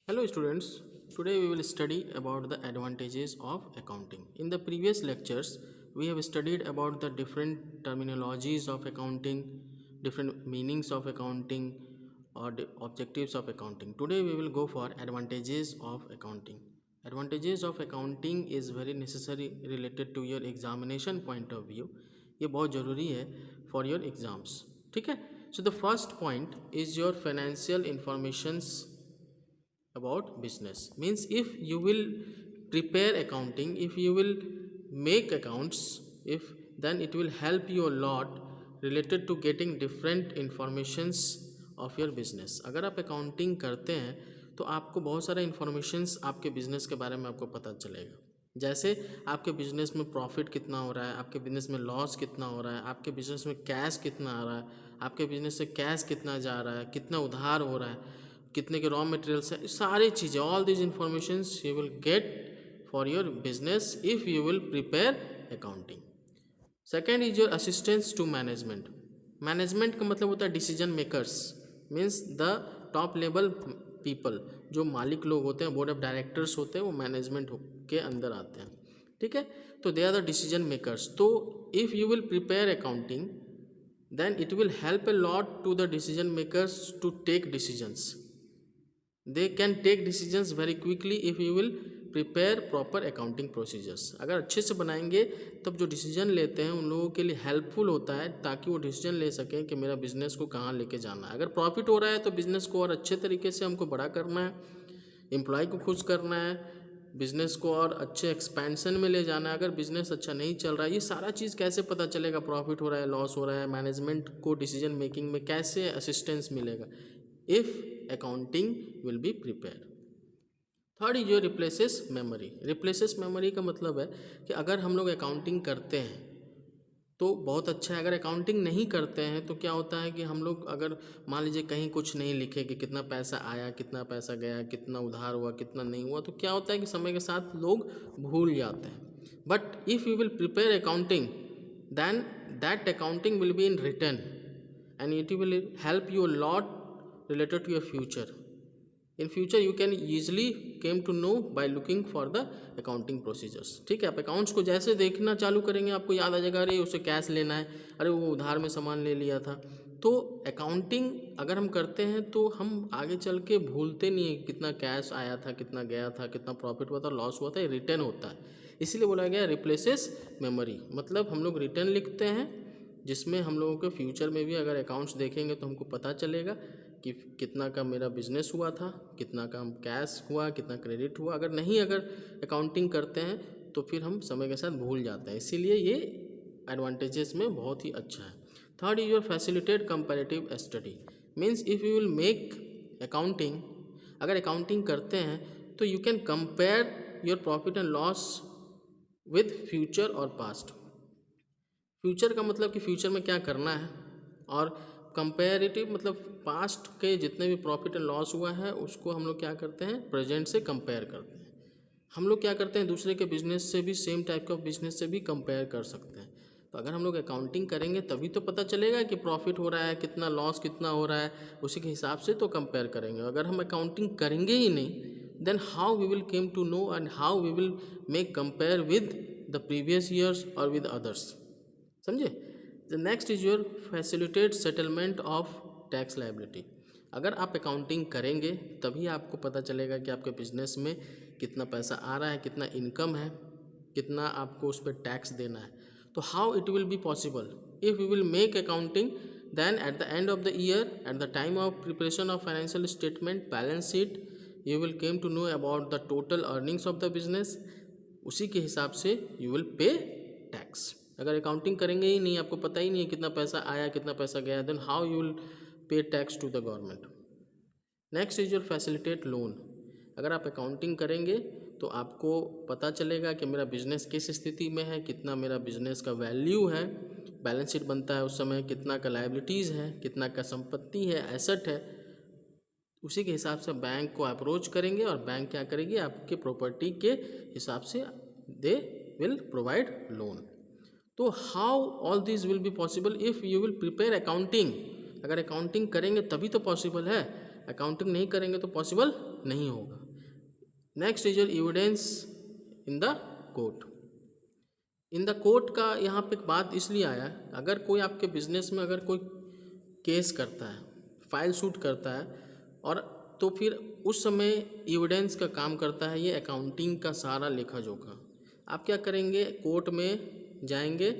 Hello students, today we will study about the advantages of accounting. In the previous lectures, we have studied about the different terminologies of accounting, different meanings of accounting or the objectives of accounting. Today we will go for advantages of accounting. Advantages of accounting is very necessary related to your examination point of view. ये बहुत ज़रूरी है for your exams. ठीक है? So the first point is your financial informations about business. Means if you will prepare accounting, if you will make accounts, if then it will help you a lot related to getting different informations of your business. अगर आप accounting करते हैं तो आपको बहुत सारा informations आपके business के बारे में आपको पता चलेगा. जैसे आपके बिजनेस में प्रॉफिट कितना हो रहा है, आपके बिजनेस में लॉस कितना हो रहा है, आपके बिजनेस में कैश कितना आ रहा है, आपके बिजनेस से कैश कितना जा रहा है, कितना उधार हो रहा है, कितने के रॉ मटेरियल्स है, सारी चीज़ें, all this informations you will get for your business if you will prepare accounting. Second is your assistance to management. Management का मतलब होता है decision makers. Means the top level people, जो मालिक लोग होते हैं, बोर्ड ऑफ डायरेक्टर्स होते हैं, वो मैनेजमेंट के अंदर आते हैं. ठीक है, तो they are the decision makers. तो if you will prepare accounting then it will help a lot to the decision makers to take decisions. They can take decisions very quickly if you will prepare proper accounting procedures. अगर अच्छे से बनाएंगे तब जो decision लेते हैं उन लोगों के लिए हेल्पफुल होता है, ताकि वो डिसीजन ले सकें कि मेरा बिजनेस को कहाँ लेके जाना है. अगर प्रॉफिट हो रहा है तो बिजनेस को और अच्छे तरीके से हमको बड़ा करना है, एम्प्लॉय को खुश करना है, बिज़नेस को और अच्छे एक्सपेंशन में ले जाना है. अगर बिज़नेस अच्छा नहीं चल रहा है, ये सारा चीज़ कैसे पता चलेगा, प्रॉफिट हो रहा है, लॉस हो रहा है, मैनेजमेंट को डिसीजन मेकिंग में कैसे असिस्टेंस मिलेगा, if accounting will be prepare. Third is your replaces memory. Replaces memory का मतलब है कि अगर हम लोग अकाउंटिंग करते हैं तो बहुत अच्छा है. अगर अकाउंटिंग नहीं करते हैं तो क्या होता है कि हम लोग अगर मान लीजिए कहीं कुछ नहीं लिखे कि कितना पैसा आया, कितना पैसा गया, कितना उधार हुआ, कितना नहीं हुआ, तो क्या होता है कि समय के साथ लोग भूल जाते हैं. But if you will prepare accounting then that accounting will be in written and it will help you a lot related to your future. In future you can easily came to know by looking for the accounting procedures. ठीक है, आप accounts को जैसे देखना चालू करेंगे आपको याद आ जाएगा, अरे उसे कैश लेना है, अरे वो उधार में सामान ले लिया था. तो अकाउंटिंग अगर हम करते हैं तो हम आगे चल के भूलते नहीं है कितना कैश आया था, कितना गया था, कितना प्रॉफिट हुआ था, लॉस हुआ था, ये रिटर्न होता है. इसीलिए बोला गया रिप्लेसेस मेमोरी. मतलब हम लोग रिटर्न लिखते हैं जिसमें हम लोगों के फ्यूचर में भी अगर अकाउंट्स देखेंगे तो हमको पता चलेगा कि कितना का मेरा बिजनेस हुआ था, कितना का कैश हुआ, कितना क्रेडिट हुआ. अगर अकाउंटिंग करते हैं तो फिर हम समय के साथ भूल जाते हैं. इसीलिए ये एडवांटेजेस में बहुत ही अच्छा है. Third is your facilitate comparative study. Means if you will make accounting, अगर अकाउंटिंग करते हैं तो you can compare your profit and loss with future और पास्ट. फ्यूचर का मतलब कि फ्यूचर में क्या करना है, और कंपेरेटिव मतलब पास्ट के जितने भी प्रॉफिट एंड लॉस हुआ है उसको हम लोग क्या करते हैं, प्रेजेंट से कंपेयर करते हैं. हम लोग क्या करते हैं, दूसरे के बिजनेस से भी, सेम टाइप का बिजनेस से भी कंपेयर कर सकते हैं. तो अगर हम लोग अकाउंटिंग करेंगे तभी तो पता चलेगा कि प्रॉफिट हो रहा है कितना, लॉस कितना हो रहा है, उसी के हिसाब से तो कंपेयर करेंगे. अगर हम अकाउंटिंग करेंगे ही नहीं then how we will came to know and how we will make compare with the previous years or with others. समझे. The next is your facilitate settlement of tax liability. अगर आप accounting करेंगे तभी आपको पता चलेगा कि आपके बिजनेस में कितना पैसा आ रहा है, कितना इनकम है, कितना आपको उस पर टैक्स देना है. तो how it will be possible if you will make accounting, then at the end of the year, at the time of preparation of financial statement, balance sheet, you will came to know about the total earnings of the business. उसी के हिसाब से you will pay tax. अगर accounting करेंगे ही नहीं, आपको पता ही नहीं है कितना पैसा आया, कितना पैसा गया, then how you will pay tax to the government. Next is your facilitate loan. अगर आप अकाउंटिंग करेंगे तो आपको पता चलेगा कि मेरा बिजनेस किस स्थिति में है, कितना मेरा बिजनेस का वैल्यू है, बैलेंस शीट बनता है उस समय, कितना का लायबिलिटीज़ है, कितना का संपत्ति है, एसेट है. उसी के हिसाब से बैंक को अप्रोच करेंगे और बैंक क्या करेगी, आपके प्रॉपर्टी के हिसाब से दे विल प्रोवाइड लोन. तो how all this will be possible if you will prepare accounting. अगर अकाउंटिंग करेंगे तभी तो पॉसिबल है. अकाउंटिंग नहीं करेंगे तो पॉसिबल नहीं होगा। Next is your evidence in the court. In the court का यहाँ पे बात इसलिए आया, अगर कोई आपके बिजनेस में अगर कोई केस करता है, फाइल शूट करता है, और तो फिर उस समय एविडेंस का काम करता है ये अकाउंटिंग का सारा लेखा जोखा। आप क्या करेंगे, कोर्ट में जाएंगे,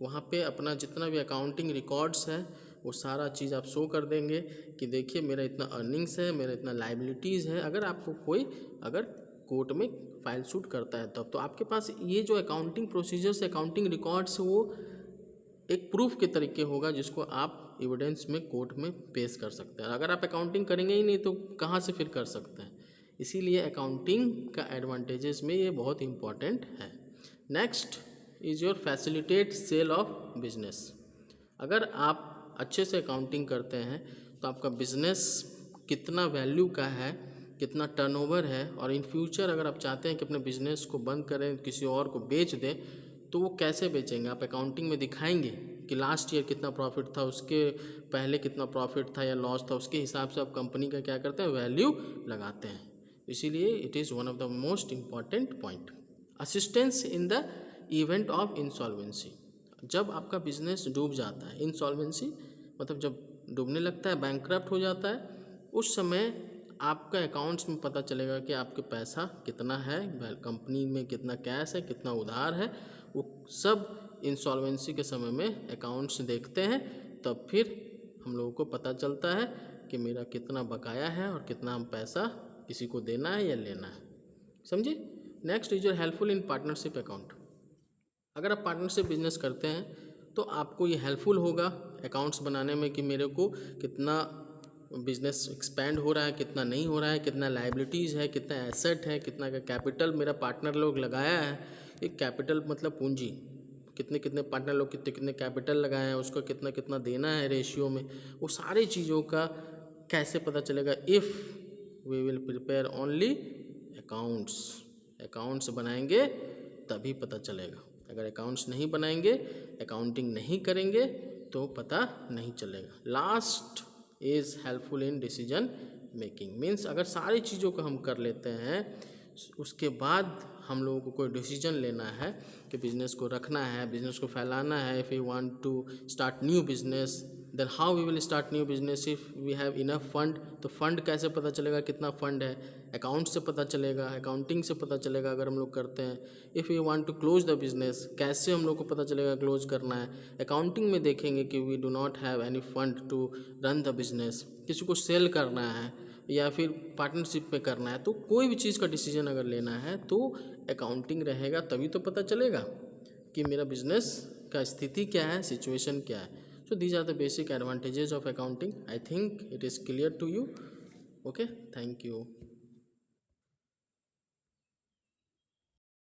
वहाँ पे अपना जितना भी अकाउंटिंग रिकॉर्ड्स है वो सारा चीज़ आप शो कर देंगे कि देखिए मेरा इतना अर्निंग्स है, मेरा इतना लाइबिलिटीज़ है। अगर आपको कोई अगर कोर्ट में फाइल शूट करता है तब तो आपके पास ये जो अकाउंटिंग प्रोसीजर्स, अकाउंटिंग रिकॉर्ड्स, वो एक प्रूफ के तरीके होगा जिसको आप एविडेंस में कोर्ट में पेश कर सकते हैं। अगर आप अकाउंटिंग करेंगे ही नहीं तो कहाँ से फिर कर सकते हैं। इसीलिए अकाउंटिंग का एडवांटेजेस में ये बहुत इंपॉर्टेंट है। Next is your facilitate sale of business. अगर आप अच्छे से अकाउंटिंग करते हैं तो आपका बिजनेस कितना वैल्यू का है, कितना टर्नओवर है, और इन फ्यूचर अगर आप चाहते हैं कि अपने बिजनेस को बंद करें, किसी और को बेच दें, तो वो कैसे बेचेंगे। आप अकाउंटिंग में दिखाएंगे कि लास्ट ईयर कितना प्रॉफिट था, उसके पहले कितना प्रॉफिट था या लॉस था, उसके हिसाब से आप कंपनी का क्या करते हैं, वैल्यू लगाते हैं। इसीलिए it is one of the most important point. Assistance in the event of insolvency. जब आपका बिजनेस डूब जाता है, इंसॉल्वेंसी मतलब जब डूबने लगता है, बैंकक्रप्ट हो जाता है, उस समय आपका अकाउंट्स में पता चलेगा कि आपके पैसा कितना है, कंपनी में कितना कैश है, कितना उधार है। वो सब इंसॉल्वेंसी के समय में अकाउंट्स देखते हैं, तब फिर हम लोगों को पता चलता है कि मेरा कितना बकाया है और कितना हम पैसा किसी को देना है या लेना है। समझे। Next is your helpful in partnership account. अगर आप पार्टनरशिप बिजनेस करते हैं तो आपको ये हेल्पफुल होगा अकाउंट्स बनाने में कि मेरे को कितना बिजनेस एक्सपैंड हो रहा है, कितना नहीं हो रहा है, कितना लाइबिलिटीज़ है, कितना एसेट है, कितना का कैपिटल मेरा पार्टनर लोग लगाया है। एक कैपिटल मतलब पूंजी, कितने कितने पार्टनर लोग कितने कितने कैपिटल लगाए हैं, उसका कितना कितना देना है रेशियो में, वो सारी चीज़ों का कैसे पता चलेगा। If we will prepare only accounts, accounts बनाएंगे तभी पता चलेगा। अगर अकाउंट्स नहीं बनाएंगे, अकाउंटिंग नहीं करेंगे तो पता नहीं चलेगा। Last is helpful in decision making. Means अगर सारी चीज़ों को हम कर लेते हैं, उसके बाद हम लोगों को कोई डिसीजन लेना है कि बिज़नेस को रखना है, बिज़नेस को फैलाना है। If you want to start new business, then how we will start new business if we have enough fund. तो फंड कैसे पता चलेगा कितना फंड है, अकाउंट से पता चलेगा, अकाउंटिंग से पता चलेगा अगर हम लोग करते हैं। If you want to close the business, कैसे हम लोग को पता चलेगा क्लोज करना है, अकाउंटिंग में देखेंगे कि we do not have any fund to run the business, किसी को सेल करना है या फिर पार्टनरशिप में करना है, तो कोई भी चीज़ का डिसीजन अगर लेना है तो अकाउंटिंग रहेगा तभी तो पता चलेगा कि मेरा बिजनेस का स्थिति क्या है, सिचुएशन क्या है। So these are the basic advantages of accounting. I think it is clear to you. Okay, thank you.